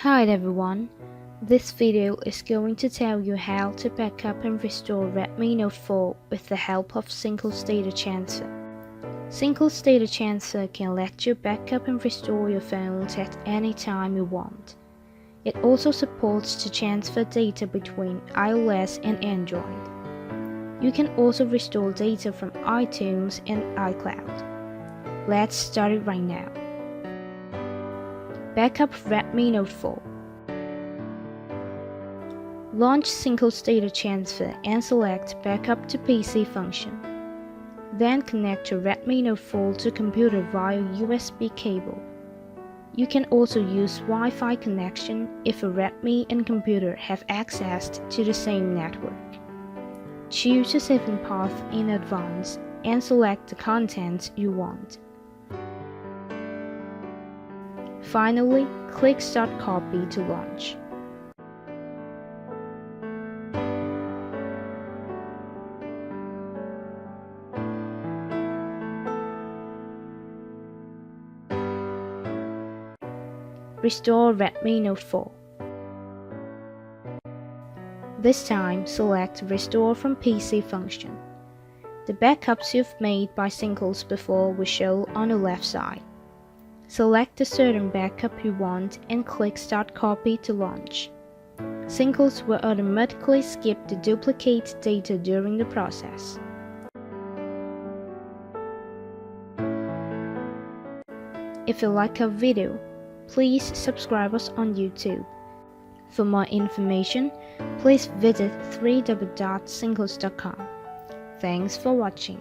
Hi everyone, this video is going to tell you how to backup and restore Redmi Note 4 with the help of Singles Data Transfer. Singles Data Transfer can let you backup and restore your phones at any time you want. It also supports to transfer data between iOS and Android. You can also restore data from iTunes and iCloud. Let's start it right now. Backup Redmi Note 4. Launch Singles Data Transfer and select Backup to PC function. Then connect your Redmi Note 4 to computer via USB cable. You can also use Wi-Fi connection if a Redmi and computer have access to the same network. Choose a saving path in advance and select the content you want. Finally, click Start Copy to launch. Restore Redmi Note 4. This time, select Restore from PC function. The backups you've made by Singles before will show on the left side. Select the certain backup you want and click Start Copy to launch. Singles will automatically skip the duplicate data during the process. If you like our video, please subscribe us on YouTube. For more information, please visit www.singles.com. Thanks for watching.